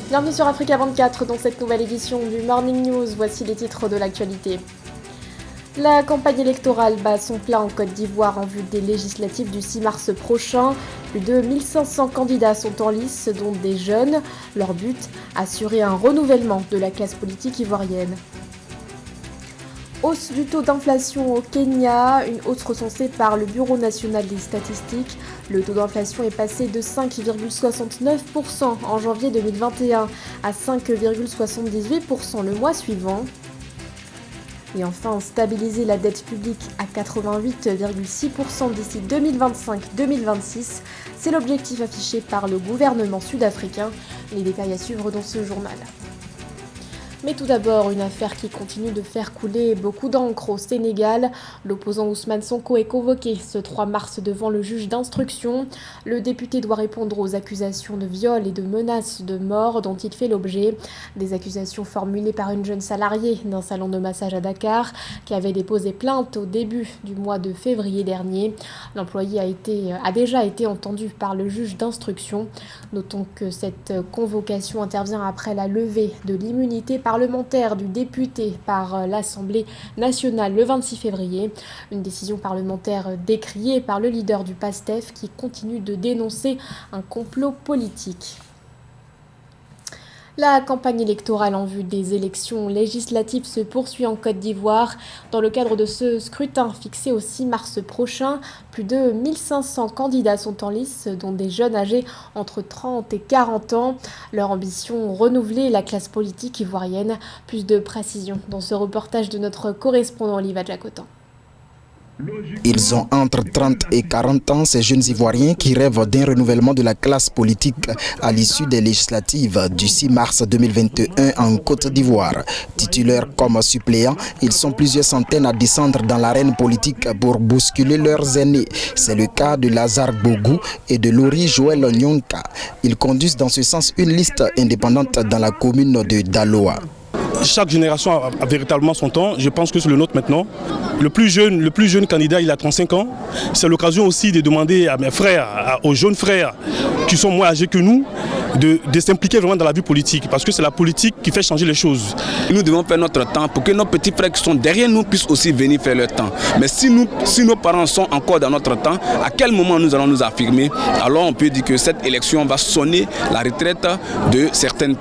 Bienvenue sur Africa 24 dans cette nouvelle édition du Morning News. Voici les titres de l'actualité. La campagne électorale bat son plein en Côte d'Ivoire en vue des législatives du 6 mars prochain. Plus de 1500 candidats sont en lice, dont des jeunes. Leur but, assurer un renouvellement de la classe politique ivoirienne. Hausse du taux d'inflation au Kenya, une hausse recensée par le Bureau national des statistiques. Le taux d'inflation est passé de 5,69% en janvier 2021 à 5,78% le mois suivant. Et enfin, stabiliser la dette publique à 88,6% d'ici 2025-2026, c'est l'objectif affiché par le gouvernement sud-africain. Les détails à suivre dans ce journal. Mais tout d'abord, une affaire qui continue de faire couler beaucoup d'encre au Sénégal. L'opposant Ousmane Sonko est convoqué ce 3 mars devant le juge d'instruction. Le député doit répondre aux accusations de viol et de menaces de mort dont il fait l'objet. Des accusations formulées par une jeune salariée d'un salon de massage à Dakar qui avait déposé plainte au début du mois de février dernier. L'employé a déjà été entendu par le juge d'instruction. Notons que cette convocation intervient après la levée de l'immunité parlementaire du député par l'Assemblée nationale le 26 février. Une décision parlementaire décriée par le leader du PASTEF qui continue de dénoncer un complot politique. La campagne électorale en vue des élections législatives se poursuit en Côte d'Ivoire. Dans le cadre de ce scrutin fixé au 6 mars prochain, plus de 1500 candidats sont en lice, dont des jeunes âgés entre 30 et 40 ans. Leur ambition, renouveler la classe politique ivoirienne. Plus de précisions dans ce reportage de notre correspondant Oliva Jacotan. Ils ont entre 30 et 40 ans, ces jeunes Ivoiriens qui rêvent d'un renouvellement de la classe politique à l'issue des législatives du 6 mars 2021 en Côte d'Ivoire. Titulaires comme suppléants, ils sont plusieurs centaines à descendre dans l'arène politique pour bousculer leurs aînés. C'est le cas de Lazare Bogou et de Lori Joël Nyonka. Ils conduisent dans ce sens une liste indépendante dans la commune de Daloa. Chaque génération a véritablement son temps. Je pense que c'est le nôtre maintenant. Le plus jeune candidat, il a 35 ans. C'est l'occasion aussi de demander à mes frères, aux jeunes frères qui sont moins âgés que nous, de s'impliquer vraiment dans la vie politique. Parce que c'est la politique qui fait changer les choses. Nous devons faire notre temps pour que nos petits frères qui sont derrière nous puissent aussi venir faire leur temps. Mais si nos parents sont encore dans notre temps, à quel moment nous allons nous affirmer? Alors on peut dire que cette élection va sonner la retraite de certains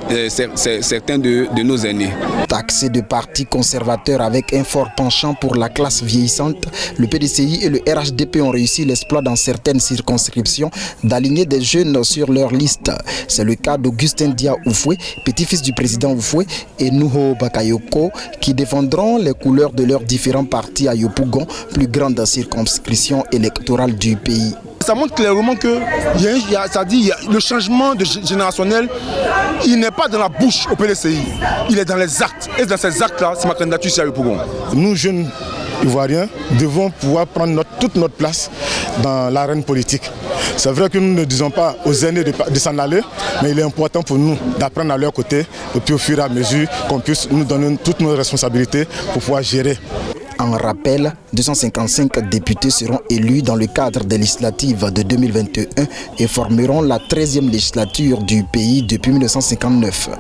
de nos aînés. Taxé de parti conservateur avec un fort penchant pour la classe vieillissante, le PDCI et le RHDP ont réussi l'exploit dans certaines circonscriptions d'aligner des jeunes sur leur liste. C'est le cas d'Augustin Dia Oufoué, petit-fils du président Oufoué, et Nuho Bakayoko, qui défendront les couleurs de leurs différents partis à Yopougon, plus grande circonscription électorale du pays. Ça montre clairement que le changement générationnel, il n'est pas dans la bouche au PDCI, il est dans les actes. Et dans ces actes-là, c'est ma candidature ici à Yopougon. Nous, jeunes Ivoiriens, devons pouvoir prendre toute notre place dans l'arène politique. C'est vrai que nous ne disons pas aux aînés de s'en aller, mais il est important pour nous d'apprendre à leur côté, et puis au fur et à mesure qu'on puisse nous donner toutes nos responsabilités pour pouvoir gérer. En rappel, 255 députés seront élus dans le cadre des législatives de 2021 et formeront la 13e législature du pays depuis 1959.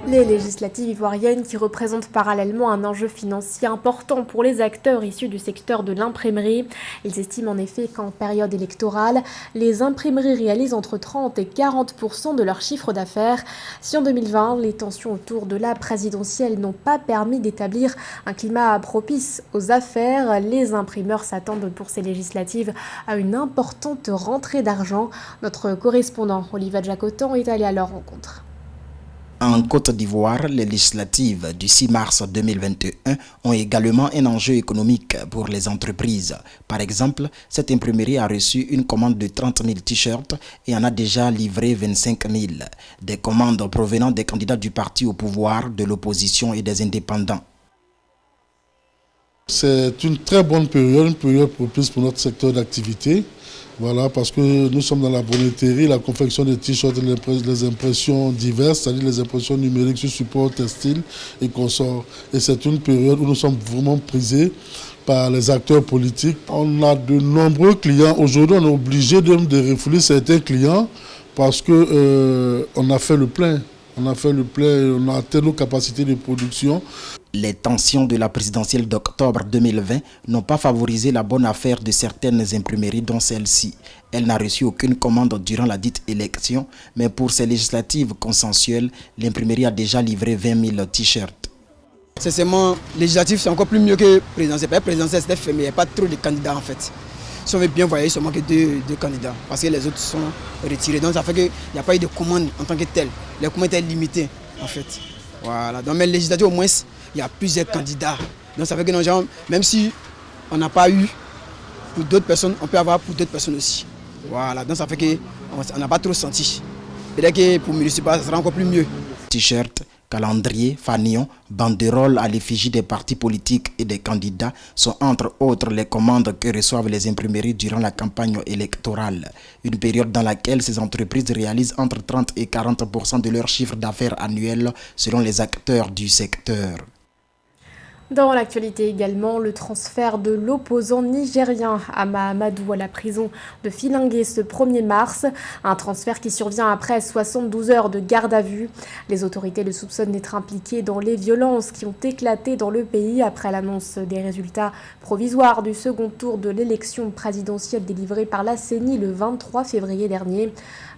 Les législatives ivoiriennes qui représentent parallèlement un enjeu financier important pour les acteurs issus du secteur de l'imprimerie. Ils estiment en effet qu'en période électorale, les imprimeries réalisent entre 30 et 40% de leur chiffre d'affaires. Si en 2020, les tensions autour de la présidentielle n'ont pas permis d'établir un climat propice aux affaires, les imprimeurs s'attendent pour ces législatives à une importante rentrée d'argent. Notre correspondant Oliva Jacotan est allé à leur rencontre. En Côte d'Ivoire, les législatives du 6 mars 2021 ont également un enjeu économique pour les entreprises. Par exemple, cette imprimerie a reçu une commande de 30 000 t-shirts et en a déjà livré 25 000. Des commandes provenant des candidats du parti au pouvoir, de l'opposition et des indépendants. C'est une très bonne période, une période propice pour notre secteur d'activité. Voilà, parce que nous sommes dans la bonneterie, la confection des t-shirts, les impressions diverses, c'est-à-dire les impressions numériques sur support textile et consorts. Et c'est une période où nous sommes vraiment prisés par les acteurs politiques. On a de nombreux clients. Aujourd'hui, on est obligé de refouler certains clients parce qu'on a fait le plein. On a fait le plein, on a atteint nos capacités de production. Les tensions de la présidentielle d'octobre 2020 n'ont pas favorisé la bonne affaire de certaines imprimeries, dont celle-ci. Elle n'a reçu aucune commande durant la dite élection, mais pour ces législatives consensuelles, l'imprimerie a déjà livré 20 000 t-shirts. C'est seulement législatif, c'est encore plus mieux que présidentiel. Présidentiel, c'était fait, mais il n'y a pas trop de candidats en fait. Si on veut bien voyer, seulement que deux candidats, parce que les autres sont retirés. Donc ça fait qu'il n'y a pas eu de commande en tant que telle. Les commandes étaient limitées en fait. Voilà. Donc mais législatif au moins, il y a plusieurs candidats. Donc ça fait que nos gens, même si on n'a pas eu pour d'autres personnes, on peut avoir pour d'autres personnes aussi. Voilà. Donc ça fait qu'on n'a pas trop senti. Peut-être que pour municipal, ça sera encore plus mieux. T-shirt, calendrier, fanion, banderoles à l'effigie des partis politiques et des candidats sont entre autres les commandes que reçoivent les imprimeries durant la campagne électorale. Une période dans laquelle ces entreprises réalisent entre 30 et 40% de leur chiffre d'affaires annuel selon les acteurs du secteur. Dans l'actualité également, le transfert de l'opposant nigérien Ama Amadou à la prison de Filingué ce 1er mars. Un transfert qui survient après 72 heures de garde à vue. Les autorités le soupçonnent d'être impliqué dans les violences qui ont éclaté dans le pays après l'annonce des résultats provisoires du second tour de l'élection présidentielle délivrée par la CENI le 23 février dernier.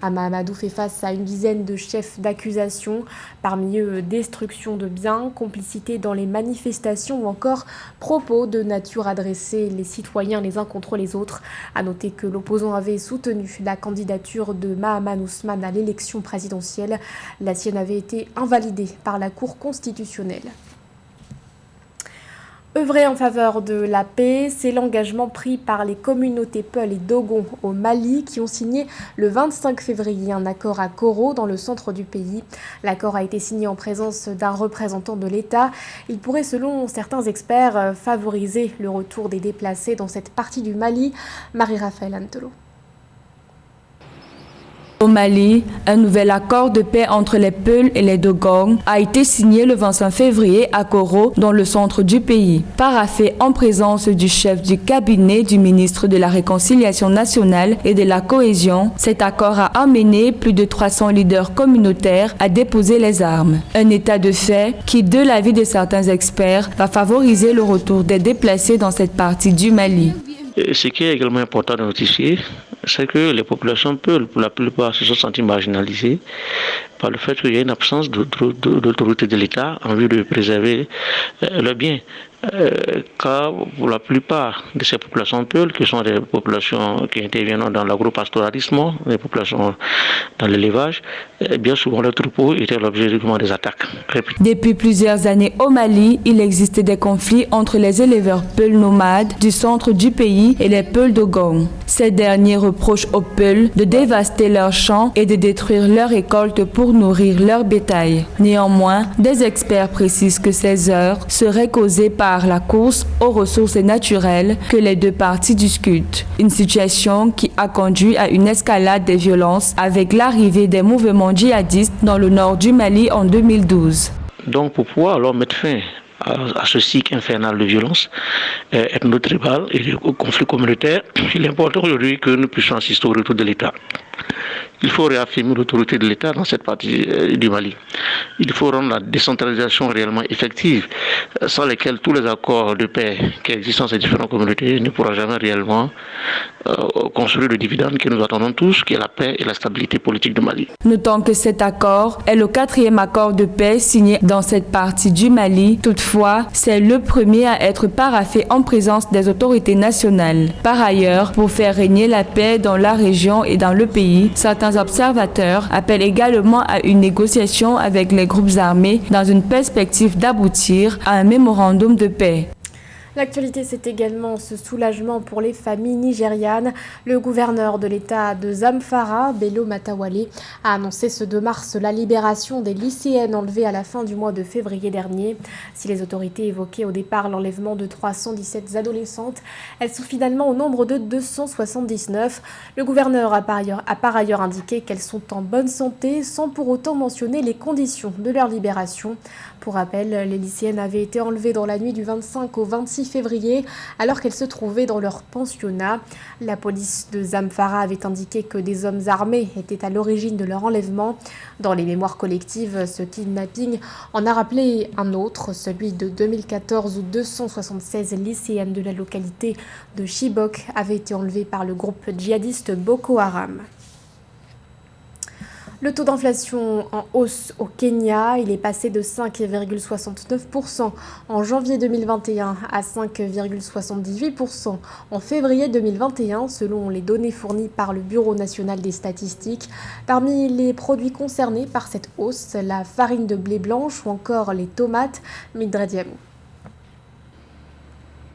Ama Amadou fait face à une dizaine de chefs d'accusation, parmi eux destruction de biens, complicité dans les manifestations ou encore propos de nature adressés les citoyens les uns contre les autres. À noter que l'opposant avait soutenu la candidature de Mahaman Ousmane à l'élection présidentielle. La sienne avait été invalidée par la Cour constitutionnelle. Œuvrer en faveur de la paix, c'est l'engagement pris par les communautés Peul et Dogon au Mali qui ont signé le 25 février un accord à Koro dans le centre du pays. L'accord a été signé en présence d'un représentant de l'État. Il pourrait, selon certains experts, favoriser le retour des déplacés dans cette partie du Mali. Marie-Raphaël Antelo. Au Mali, un nouvel accord de paix entre les Peuls et les Dogon a été signé le 25 février à Koro, dans le centre du pays. Paraphé en présence du chef du cabinet du ministre de la Réconciliation nationale et de la cohésion, cet accord a amené plus de 300 leaders communautaires à déposer les armes. Un état de fait qui, de l'avis de certains experts, va favoriser le retour des déplacés dans cette partie du Mali. Ce qui est également important de notifier, c'est que les populations Peul, pour la plupart, se sont senties marginalisées par le fait qu'il y a une absence d'autorité de l'État en vue de préserver leurs biens. Car pour la plupart de ces populations Peul, qui sont des populations qui interviennent dans l'agropastoralisme, des populations dans l'élevage, bien souvent leurs troupeaux étaient l'objet des attaques. Depuis plusieurs années au Mali, il existait des conflits entre les éleveurs Peul nomades du centre du pays et les Peul Dogon. Ces derniers reprochent aux Peul de dévaster leurs champs et de détruire leurs récoltes pour nourrir leur bétail. Néanmoins, des experts précisent que ces heurts seraient causés par la course aux ressources naturelles que les deux parties discutent. Une situation qui a conduit à une escalade des violences avec l'arrivée des mouvements djihadistes dans le nord du Mali en 2012. Donc pour pouvoir alors mettre fin à ce cycle infernal de violence ethno-tribale et de conflits communautaires, il est important aujourd'hui que nous puissions assister au retour de l'État. Il faut réaffirmer l'autorité de l'État dans cette partie du Mali. Il faut rendre la décentralisation réellement effective, sans lesquelles tous les accords de paix qui existent dans ces différentes communautés ne pourront jamais réellement construire le dividende que nous attendons tous, qui est la paix et la stabilité politique du Mali. Notons que cet accord est le 4e accord de paix signé dans cette partie du Mali. Toutefois, c'est le premier à être paraphé en présence des autorités nationales. Par ailleurs, pour faire régner la paix dans la région et dans le pays, certains observateurs appellent également à une négociation avec les groupes armés dans une perspective d'aboutir à un mémorandum de paix. L'actualité, c'est également ce soulagement pour les familles nigérianes. Le gouverneur de l'État de Zamfara, Bello Matawalle, a annoncé ce 2 mars la libération des lycéennes enlevées à la fin du mois de février dernier. Si les autorités évoquaient au départ l'enlèvement de 317 adolescentes, elles sont finalement au nombre de 279. Le gouverneur a par ailleurs indiqué qu'elles sont en bonne santé, sans pour autant mentionner les conditions de leur libération. Pour rappel, les lycéennes avaient été enlevées dans la nuit du 25 au 26 6 février alors qu'elles se trouvaient dans leur pensionnat. La police de Zamfara avait indiqué que des hommes armés étaient à l'origine de leur enlèvement. Dans les mémoires collectives, ce kidnapping en a rappelé un autre, celui de 2014 où 276 lycéennes de la localité de Chibok avaient été enlevées par le groupe djihadiste Boko Haram. Le taux d'inflation en hausse au Kenya, il est passé de 5,69% en janvier 2021 à 5,78% en février 2021 selon les données fournies par le Bureau national des statistiques. Parmi les produits concernés par cette hausse, la farine de blé blanche ou encore les tomates. Mildred Diamou.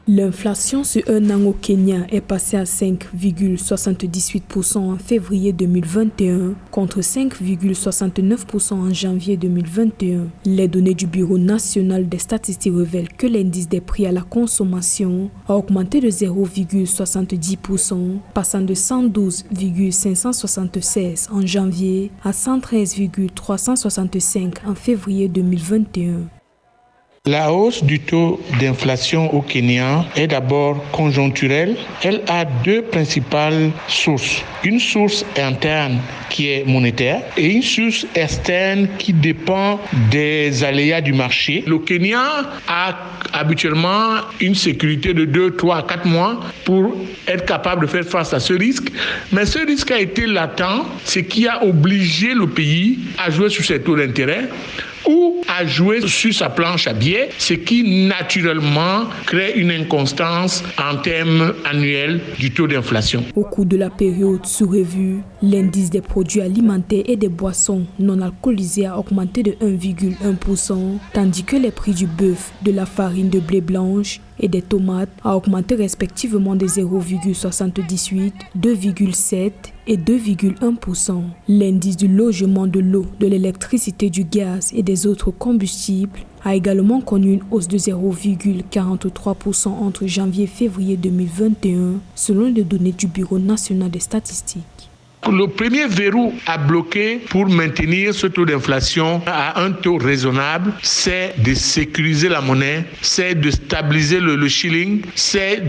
L'inflation sur un an au Kenya est passée à 5,78% en février 2021 contre 5,69% en janvier 2021. Les données du Bureau national des statistiques révèlent que l'indice des prix à la consommation a augmenté de 0,70%, passant de 112,576 en janvier à 113,365 en février 2021. La hausse du taux d'inflation au Kenya est d'abord conjoncturelle. Elle a deux principales sources. Une source interne qui est monétaire et une source externe qui dépend des aléas du marché. Le Kenya a habituellement une sécurité de 2, 3, 4 mois pour être capable de faire face à ce risque. Mais ce risque a été latent, ce qui a obligé le pays à jouer sur ses taux d'intérêt ou à jouer sur sa planche à billets, ce qui naturellement crée une inconstance en termes annuels du taux d'inflation. Au cours de la période sous revue, l'indice des produits alimentaires et des boissons non alcoolisées a augmenté de 1,1%, tandis que les prix du bœuf, de la farine de blé blanche et des tomates a augmenté respectivement de 0,78, 2,7 et 2,1%. L'indice du logement, de l'eau, de l'électricité, du gaz et des autres combustibles a également connu une hausse de 0,43% entre janvier et février 2021, selon les données du Bureau national des statistiques. Le premier verrou à bloquer pour maintenir ce taux d'inflation à un taux raisonnable, c'est de sécuriser la monnaie, c'est de stabiliser le shilling, c'est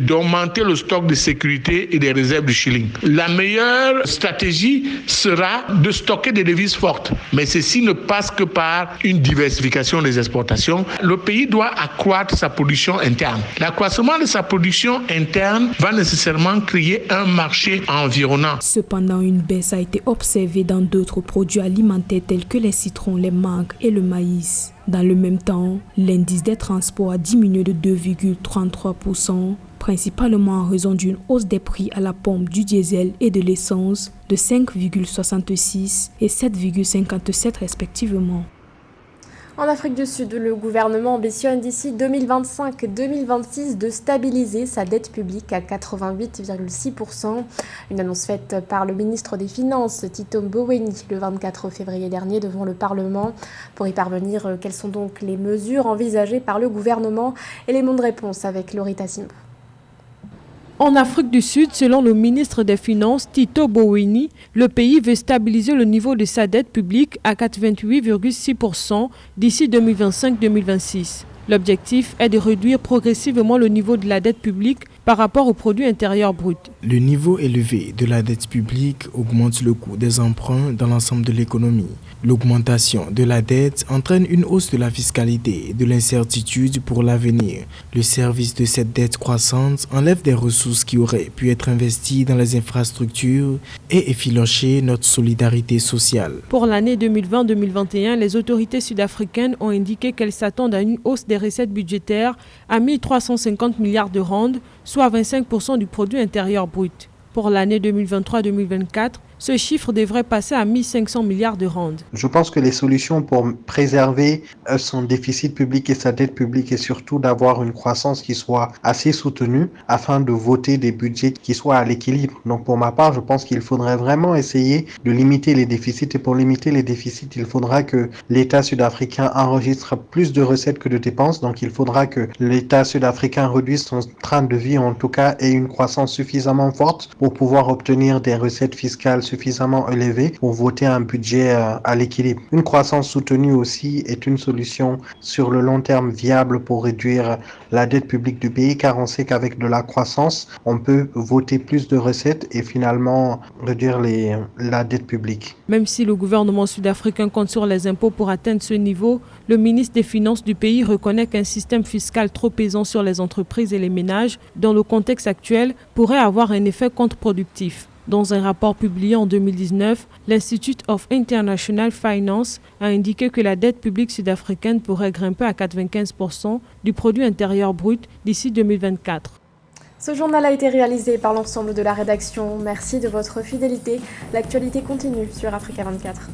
d'augmenter le stock de sécurité et des réserves du shilling. La meilleure stratégie sera de stocker des devises fortes, mais ceci ne passe que par une diversification des exportations. Le pays doit accroître sa production interne. L'accroissement de sa production interne va nécessairement créer un marché environnant. Cependant, une baisse a été observée dans d'autres produits alimentaires tels que les citrons, les mangues et le maïs. Dans le même temps, l'indice des transports a diminué de 2,33%, principalement en raison d'une hausse des prix à la pompe du diesel et de l'essence de 5,66 et 7,57 respectivement. En Afrique du Sud, le gouvernement ambitionne d'ici 2025-2026 de stabiliser sa dette publique à 88,6%. Une annonce faite par le ministre des Finances, Tito Mboweni, le 24 février dernier devant le Parlement. Pour y parvenir, quelles sont donc les mesures envisagées par le gouvernement? Élément de réponse avec Lorita Simbo. En Afrique du Sud, selon le ministre des Finances, Tito Mboweni, le pays veut stabiliser le niveau de sa dette publique à 88,6% d'ici 2025-2026. L'objectif est de réduire progressivement le niveau de la dette publique par rapport au produit intérieur brut. Le niveau élevé de la dette publique augmente le coût des emprunts dans l'ensemble de l'économie. L'augmentation de la dette entraîne une hausse de la fiscalité et de l'incertitude pour l'avenir. Le service de cette dette croissante enlève des ressources qui auraient pu être investies dans les infrastructures et effilocher notre solidarité sociale. Pour l'année 2020-2021, les autorités sud-africaines ont indiqué qu'elles s'attendent à une hausse des recettes budgétaires à 1 350 milliards de rand, soit 25% du produit intérieur brut. Pour l'année 2023-2024, ce chiffre devrait passer à 1 500 milliards de rand. Je pense que les solutions pour préserver son déficit public et sa dette publique est surtout d'avoir une croissance qui soit assez soutenue afin de voter des budgets qui soient à l'équilibre. Donc pour ma part, je pense qu'il faudrait vraiment essayer de limiter les déficits et pour limiter les déficits, il faudra que l'État sud-africain enregistre plus de recettes que de dépenses. Donc il faudra que l'État sud-africain réduise son train de vie, en tout cas, et une croissance suffisamment forte pour pouvoir obtenir des recettes fiscales suffisamment élevé pour voter un budget à l'équilibre. Une croissance soutenue aussi est une solution sur le long terme viable pour réduire la dette publique du pays, car on sait qu'avec de la croissance, on peut voter plus de recettes et finalement réduire la dette publique. Même si le gouvernement sud-africain compte sur les impôts pour atteindre ce niveau, le ministre des Finances du pays reconnaît qu'un système fiscal trop pesant sur les entreprises et les ménages, dans le contexte actuel, pourrait avoir un effet contre-productif. Dans un rapport publié en 2019, l'Institute of International Finance a indiqué que la dette publique sud-africaine pourrait grimper à 95% du produit intérieur brut d'ici 2024. Ce journal a été réalisé par l'ensemble de la rédaction. Merci de votre fidélité. L'actualité continue sur Africa 24.